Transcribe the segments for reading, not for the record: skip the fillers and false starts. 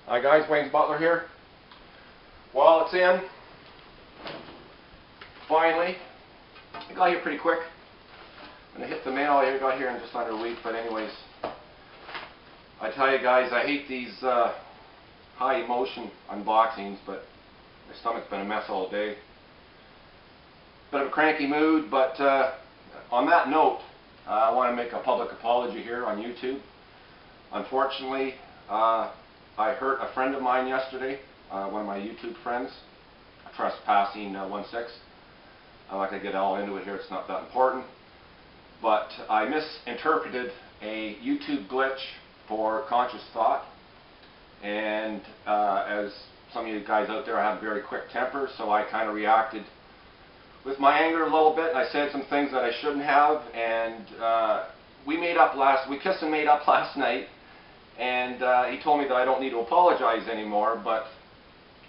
Hi guys, Wayne's Butler here. Well, it's in. Finally. It got here pretty quick. When it hit the mail, it got here in just under a week. But anyways, I tell you guys, I hate these high emotion unboxings, but my stomach's been a mess all day. Bit of a cranky mood, but on that note, I want to make a public apology here on YouTube. Unfortunately, I hurt a friend of mine yesterday, one of my YouTube friends, trespassing 1/6. I'm not going to get all into it here, it's not that important. But I misinterpreted a YouTube glitch for conscious thought. And as some of you guys out there, I have a very quick temper, so I kind of reacted with my anger a little bit, and I said some things that I shouldn't have. And we kissed and made up last night. And he told me that I don't need to apologize anymore, but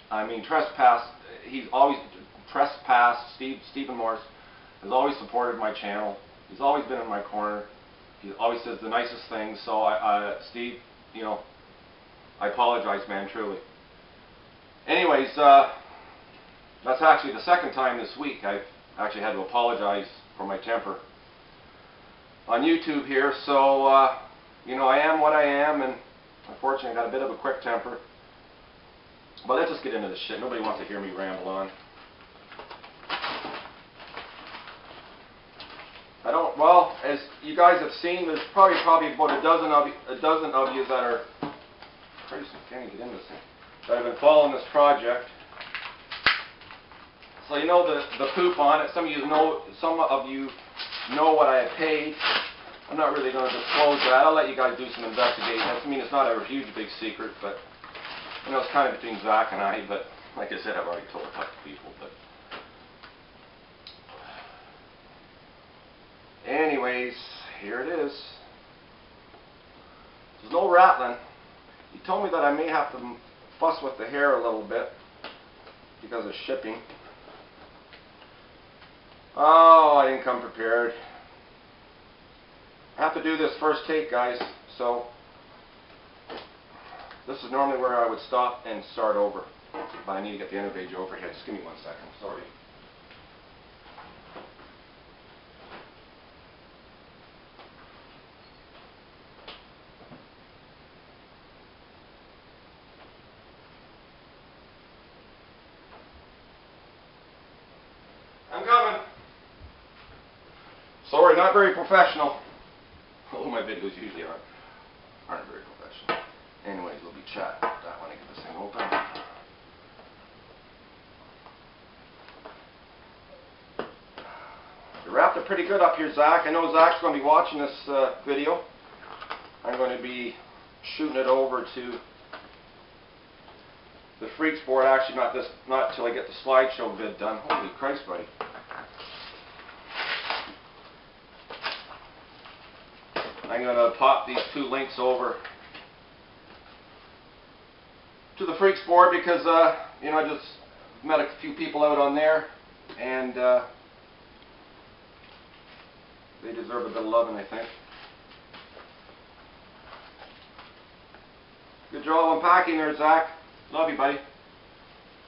I mean, he's always trespassed. Stephen Morris has always supported my channel. He's always been in my corner. He always says the nicest things. So Steve, you know, I apologize, man, truly. Anyways, that's actually the second time this week I've actually had to apologize for my temper on YouTube here. So you know, I am what I am, and unfortunately I got a bit of a quick temper. But let's just get into this shit. Nobody wants to hear me ramble on. Well, as you guys have seen, there's probably about a dozen of you that are, Christ, I can't even get into this thing, that have been following this project. So you know the poop on it. Some of you know what I have paid. I'm not really going to disclose that. I'll let you guys do some investigating. I mean, it's not a huge big secret, but you know, it's kind of between Zack and I. But like I said, I've already told a couple people. But anyways, here it is. There's no rattling. He told me that I may have to fuss with the hair a little bit because of shipping. Oh, I didn't come prepared. I have to do this first take, guys, so this is normally where I would stop and start over, but I need to get the Enterbay Joker here. Just give me 1 second, sorry. I'm coming. Sorry, not very professional. Although my videos usually aren't very professional. Anyways, we'll be chatting about that when I get this thing open. You wrapped it pretty good up here, Zack. I know Zack's going to be watching this video. I'm going to be shooting it over to the Freaks board. Actually, not till I get the slideshow vid done. Holy Christ, buddy. I'm going to pop these two links over to the Freaks board because, you know, I just met a few people out on there, and they deserve a bit of loving, I think. Good job unpacking there, Zack. Love you, buddy.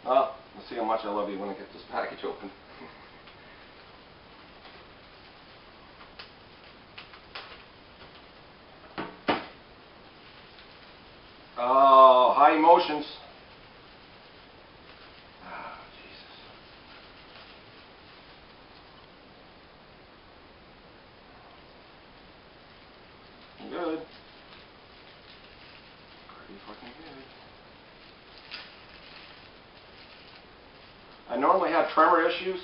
Well, we'll see how much I love you when I get this package open. Oh, high emotions. Oh, Jesus. Good. Pretty fucking good. I normally have tremor issues,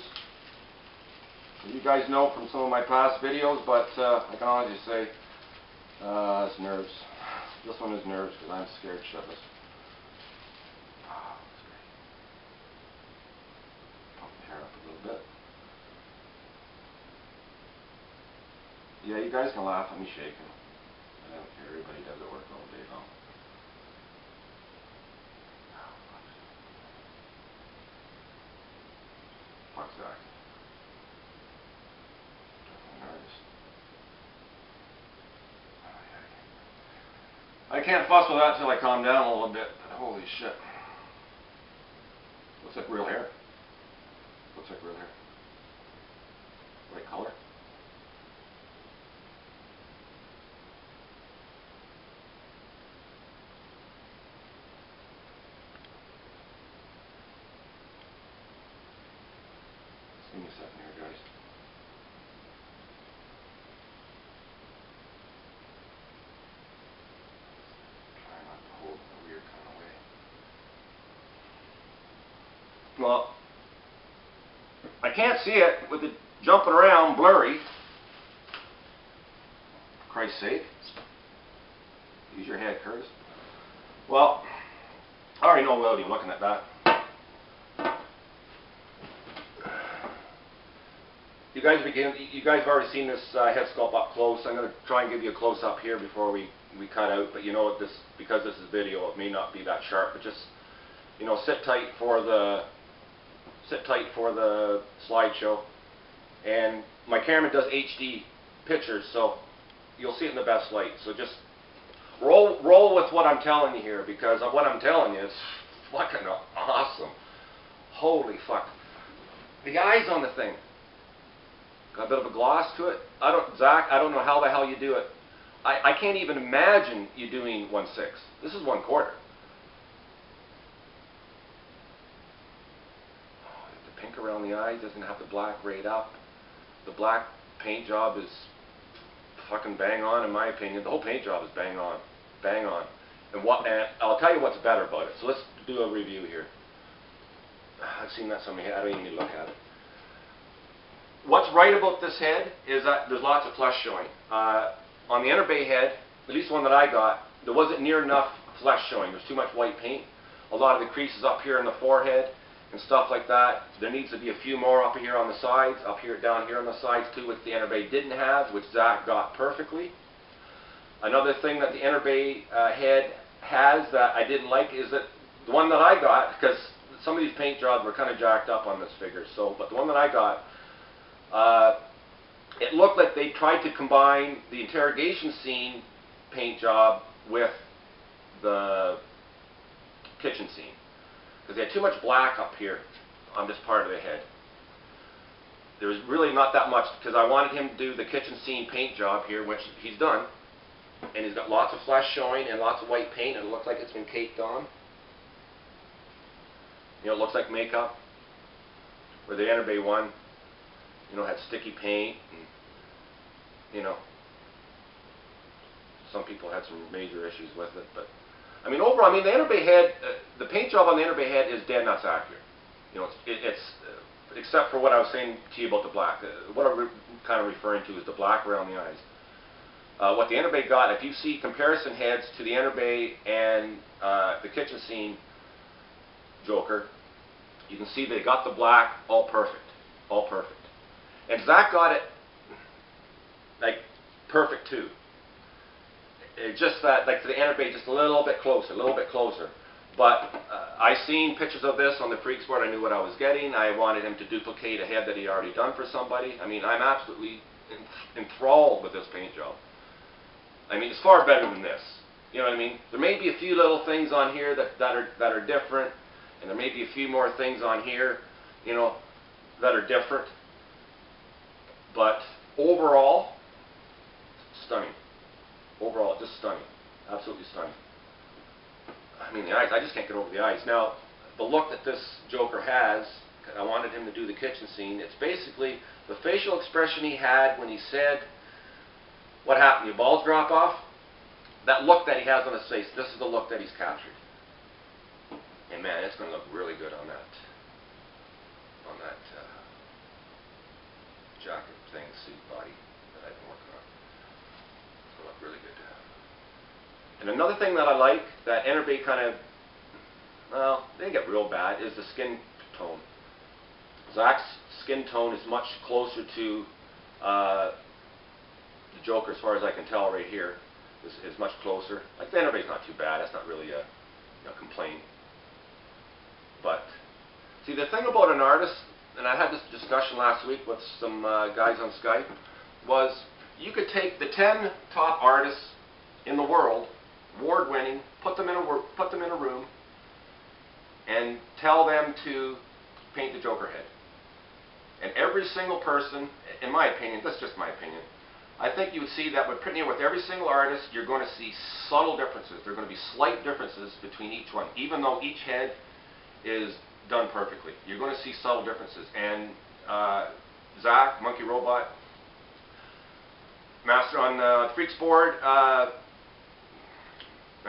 as you guys know from some of my past videos, but I can honestly say it's nerves. This one is nerves because I'm scared shitless. Oh, that's great. Pump the hair up a little bit. Yeah, you guys can laugh at me shaking. I don't care. Everybody does it work all day long. Fuck Zack. Definitely an artist. I can't fuss with that till I calm down a little bit, but holy shit. Looks like real hair. Looks like real hair. Right color. Just give me a second here, guys. Try not to hold in a weird kind of way. Well, I can't see it with it jumping around, blurry. For Christ's sake. Use your head, Curtis. Well, I already know without even looking at that. You guys have already seen this head sculpt up close. I'm going to try and give you a close up here before we cut out. But you know, because this is video, it may not be that sharp. But just, you know, sit tight for the slideshow. And my camera does HD pictures, so you'll see it in the best light. So just roll with what I'm telling you here, because what I'm telling you is fucking awesome. Holy fuck. The eyes on the thing. Got a bit of a gloss to it. Zack, I don't know how the hell you do it. I can't even imagine you doing 1/6. This is 1/4. Oh, the pink around the eyes doesn't have the black right up. The black paint job is fucking bang on, in my opinion. The whole paint job is bang on. Bang on. And I'll tell you what's better about it. So let's do a review here. I've seen that somewhere. I don't even need to look at it. What's right about this head is that there's lots of flesh showing. On the Enterbay head, at least the one that I got, there wasn't near enough flesh showing. There's too much white paint. A lot of the creases up here in the forehead and stuff like that. There needs to be a few more up here on the sides, up here, down here on the sides too, which the Enterbay didn't have, which Zack got perfectly. Another thing that the Enterbay head has that I didn't like is that the one that I got, because some of these paint jobs were kind of jacked up on this figure, but the one that I got, it looked like they tried to combine the interrogation scene paint job with the kitchen scene, because they had too much black up here on this part of the head. There was really not that much, because I wanted him to do the kitchen scene paint job here, which he's done, and he's got lots of flesh showing and lots of white paint, and it looks like it's been caked on. You know, it looks like makeup. Where the Enterbay one, you know, had sticky paint, and, you know, some people had some major issues with it, but I mean, overall, I mean, the Enterbay head, the paint job on the Enterbay head is dead nuts accurate. You know, it's except for what I was saying to you about the black. What I'm kind of referring to is the black around the eyes. What the Enterbay got, if you see comparison heads to the Enterbay and the kitchen scene Joker, you can see they got the black all perfect. All perfect. And Zack got it like perfect too. It's just that, like, for the Enterbay, just a little bit closer, But I seen pictures of this on the Freaks board. I knew what I was getting. I wanted him to duplicate a head that he'd already done for somebody. I mean, I'm absolutely enthralled with this paint job. I mean, it's far better than this. You know what I mean? There may be a few little things on here that are different, and there may be a few more things on here, you know, that are different. But overall, stunning. Overall, just stunning. Absolutely stunning. I mean, the eyes, I just can't get over the eyes. Now, the look that this Joker has, I wanted him to do the kitchen scene. It's basically the facial expression he had when he said, "What happened? Your balls drop off?" That look that he has on his face, this is the look that he's captured. And man, it's going to look really good on that jacket thing, suit body that I've been working on. It's going to look really good. And another thing that I like that Enterbay kind of, well, they didn't get real bad, is the skin tone. Zack's skin tone is much closer to the Joker, as far as I can tell right here, is much closer. Like, the Enterbay's not too bad. That's not really a complaint. But see, the thing about an artist, and I had this discussion last week with some guys on Skype, was you could take the 10 top artists in the world award-winning. Put them in a room and tell them to paint the Joker head. And every single person, in my opinion, that's just my opinion, I think you would see that with every single artist, you're going to see subtle differences. There are going to be slight differences between each one, even though each head is done perfectly. You're going to see subtle differences. And Zack, Monkey Robot, Master on Freaks board, I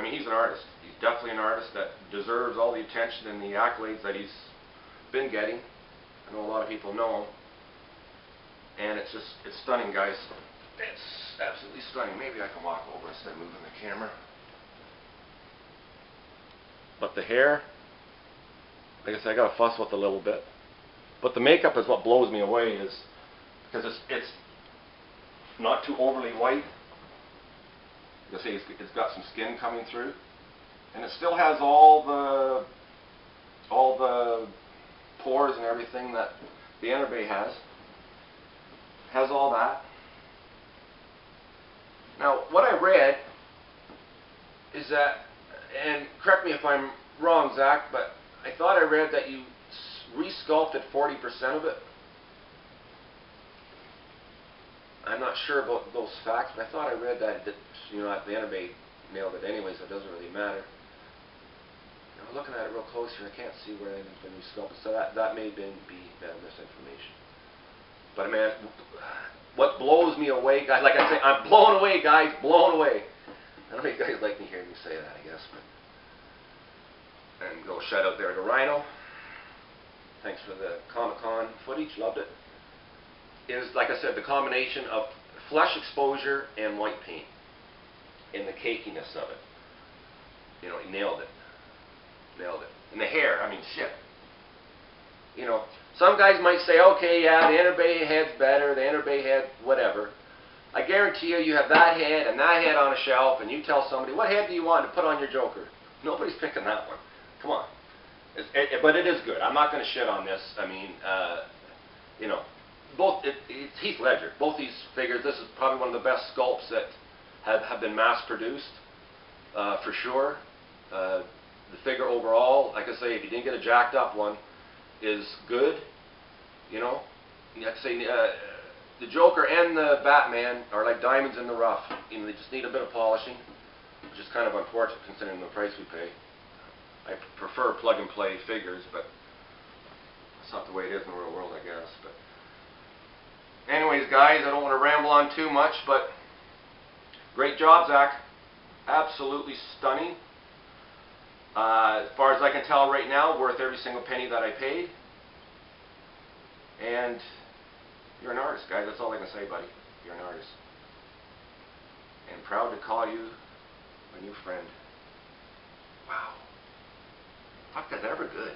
mean, he's an artist. He's definitely an artist that deserves all the attention and the accolades that he's been getting. I know a lot of people know him. And it's stunning, guys. It's absolutely stunning. Maybe I can walk over instead of moving the camera. But the hair, like I said, I got to fuss with it a little bit. But the makeup is what blows me away, is because it's not too overly white. You can see it's got some skin coming through, and it still has all the pores and everything that the Enterbay has. Has all that. Now, what I read is that, and correct me if I'm wrong, Zack, but I thought I read that you resculpted 40% of it. I'm not sure about those facts, but I thought I read that you know, the Enterbay nailed it anyway, so it doesn't really matter. Now, looking at it real close here, I can't see where anything's been resculpted, so that may be misinformation. But man, what blows me away, guys, like I say, I'm blown away, guys, blown away. I don't know if you guys like me hearing me say that, I guess. But, and go shout out there to Rhino. Thanks for the Comic-Con footage, loved it. Is, like I said, the combination of flesh exposure and white paint and the cakiness of it. You know, he nailed it. Nailed it. And the hair, I mean, shit. You know, some guys might say, okay, yeah, the Enterbay head's better, the Enterbay head, whatever. I guarantee you, you have that head and that head on a shelf, and you tell somebody, what head do you want to put on your Joker? Nobody's picking that one. Come on. But it is good. I'm not going to shit on this. I mean, you know, it's Heath Ledger. Both these figures, this is probably one of the best sculpts that have been mass-produced, for sure. The figure overall, like I say, if you didn't get a jacked-up one, is good. You know, you have to say the Joker and the Batman are like diamonds in the rough. You know, they just need a bit of polishing, which is kind of unfortunate considering the price we pay. I prefer plug-and-play figures, but that's not the way it is in the real world, I guess. But anyways, guys, I don't want to ramble on too much, but great job, Zack. Absolutely stunning. As far as I can tell right now, worth every single penny that I paid. And you're an artist, guys. That's all I can say, buddy. You're an artist. And proud to call you my new friend. Wow. Fuck, that's ever good.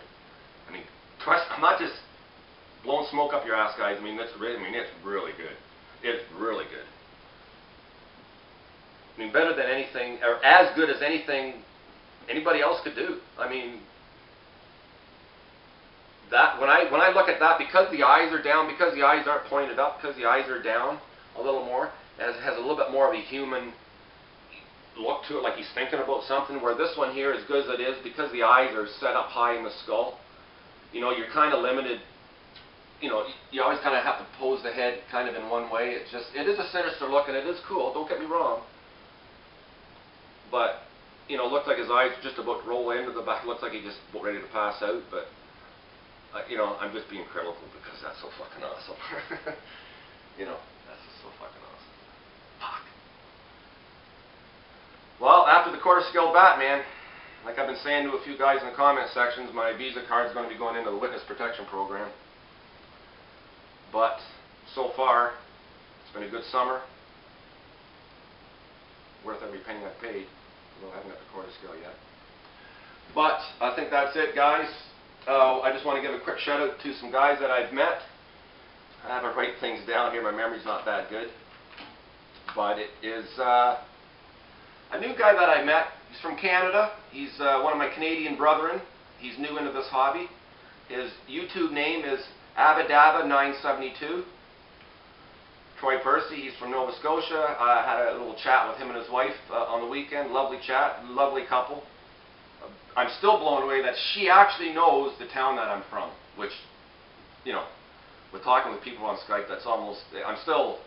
I mean, trust, I'm not just blowing smoke up your ass, guys. I mean, it's really good. It's really good. I mean, better than anything, or as good as anything anybody else could do. I mean, that when I look at that, because the eyes are down, because the eyes aren't pointed up, because the eyes are down a little more, it has a little bit more of a human look to it, like he's thinking about something, where this one here, as good as it is, because the eyes are set up high in the skull, you know, you're kind of limited. You know, you always kind of have to pose the head kind of in one way. It is a sinister look, and it is cool, don't get me wrong. But, you know, looks like his eyes just about to roll into the back. Looks like he's just ready to pass out, but, you know, I'm just being critical because that's so fucking awesome. You know, that's just so fucking awesome. Fuck. Well, after the quarter-scale Batman, like I've been saying to a few guys in the comment sections, my Visa card is going to be going into the Witness Protection Program. But, so far, it's been a good summer. Worth every penny I've paid. Although I haven't got the quarter scale yet. But I think that's it, guys. I just want to give a quick shout out to some guys that I've met. I have to write things down here. My memory's not that good. But it is a new guy that I met. He's from Canada. He's one of my Canadian brethren. He's new into this hobby. His YouTube name is Abadaba972. Troy Percy. He's from Nova Scotia. I had a little chat with him and his wife on the weekend. Lovely chat, lovely couple. I'm still blown away that she actually knows the town that I'm from, which, you know, with talking with people on Skype, that's almost, I'm still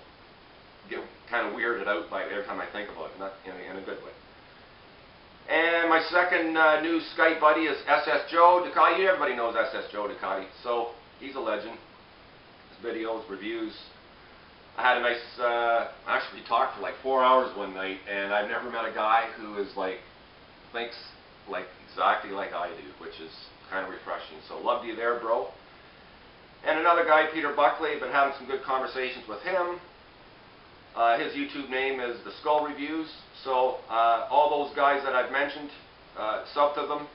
get kind of weirded out by it every time I think about it, not in a good way. And my second new Skype buddy is SS Joe Ducati. Everybody knows SS Joe Ducati, so he's a legend. His videos, reviews. I had a nice, actually talked for like 4 hours one night, and I've never met a guy who is like, thinks like exactly like I do, which is kind of refreshing. So love you there, bro. And another guy, Peter Buckley, been having some good conversations with him. His YouTube name is The Skull Reviews. So all those guys that I've mentioned, sub to them.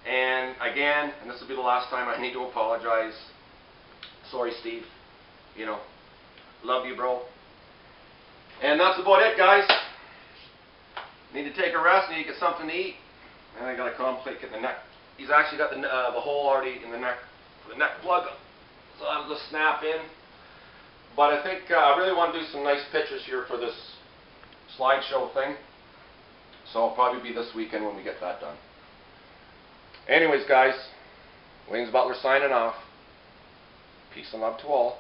And again, and this will be the last time I need to apologize. Sorry, Steve. You know, love you, bro. And that's about it, guys. Need to take a rest. Need to get something to eat. And I got a conflict in the neck. He's actually got the hole already in the neck, the neck plug. So I'll just snap in. But I think I really want to do some nice pictures here for this slideshow thing. So it'll probably be this weekend when we get that done. Anyways, guys, Wayne's Butler signing off. Peace and love to all.